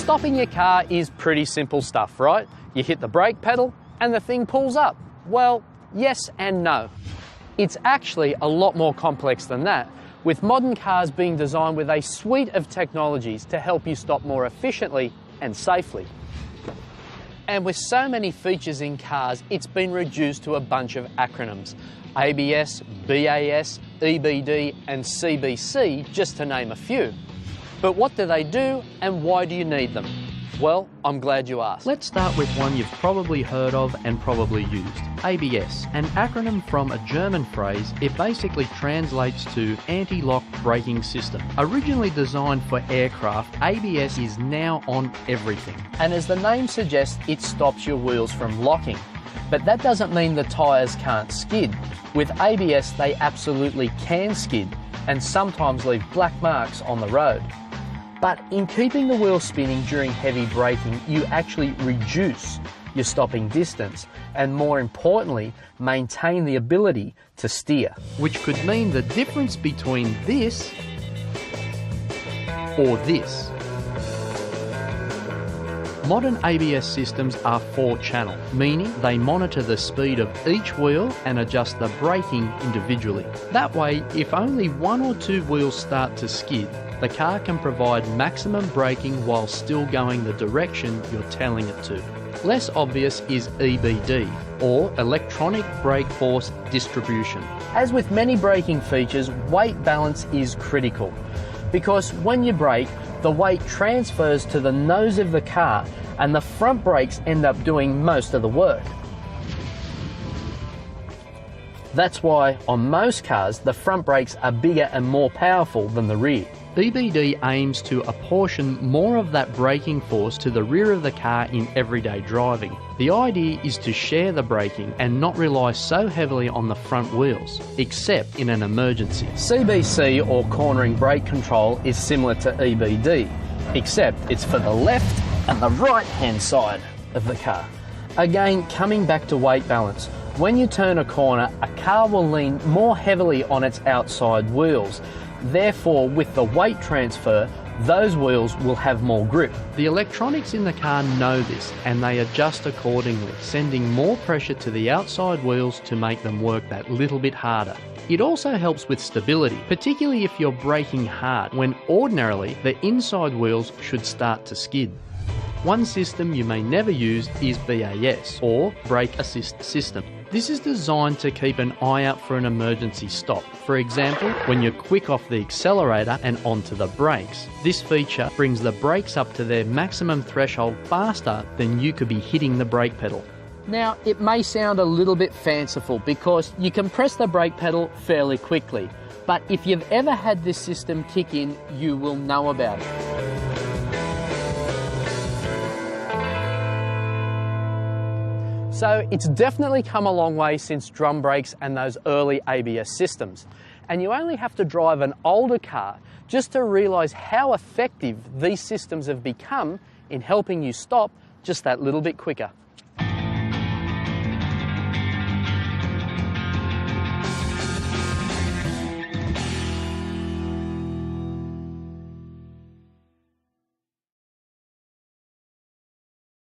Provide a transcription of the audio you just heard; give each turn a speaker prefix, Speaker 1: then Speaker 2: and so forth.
Speaker 1: Stopping your car is pretty simple stuff, right? You hit the brake pedal and the thing pulls up. Well, yes and no. It's actually a lot more complex than that, with modern cars being designed with a suite of technologies to help you stop more efficiently and safely. And with so many features in cars, it's been reduced to a bunch of acronyms. ABS, BAS, EBD and CBC, just to name a few. But what do they do and why do you need them? Well, I'm glad you asked.
Speaker 2: Let's start with one you've probably heard of and probably used. ABS, an acronym from a German phrase. It basically translates to anti-lock braking system. Originally designed for aircraft, ABS is now on everything.
Speaker 1: And as the name suggests, it stops your wheels from locking. But that doesn't mean the tyres can't skid. With ABS, they absolutely can skid and sometimes leave black marks on the road. But in keeping the wheel spinning during heavy braking, you actually reduce your stopping distance and, more importantly, maintain the ability to steer.
Speaker 2: Which could mean the difference between this or this. Modern ABS systems are 4-channel, meaning they monitor the speed of each wheel and adjust the braking individually. That way, if only one or two wheels start to skid, the car can provide maximum braking while still going the direction you're telling it to. Less obvious is EBD, or Electronic Brake Force Distribution.
Speaker 1: As with many braking features, weight balance is critical, because when you brake, the weight transfers to the nose of the car and the front brakes end up doing most of the work. That's why on most cars, the front brakes are bigger and more powerful than the rear.
Speaker 2: EBD aims to apportion more of that braking force to the rear of the car in everyday driving. The idea is to share the braking and not rely so heavily on the front wheels, except in an emergency.
Speaker 1: CBC, or cornering brake control, is similar to EBD, except it's for the left and the right hand side of the car. Again, coming back to weight balance, when you turn a corner, a car will lean more heavily on its outside wheels. Therefore, with the weight transfer, those wheels will have more grip.
Speaker 2: The electronics in the car know this and they adjust accordingly, sending more pressure to the outside wheels to make them work that little bit harder. It also helps with stability, particularly if you're braking hard, when ordinarily the inside wheels should start to skid. One system you may never use is BAS, or Brake Assist System. This is designed to keep an eye out for an emergency stop. For example, when you're quick off the accelerator and onto the brakes. This feature brings the brakes up to their maximum threshold faster than you could be hitting the brake pedal.
Speaker 1: Now, it may sound a little bit fanciful because you can press the brake pedal fairly quickly, but if you've ever had this system kick in, you will know about it. So it's definitely come a long way since drum brakes and those early ABS systems. And you only have to drive an older car just to realise how effective these systems have become in helping you stop just that little bit quicker.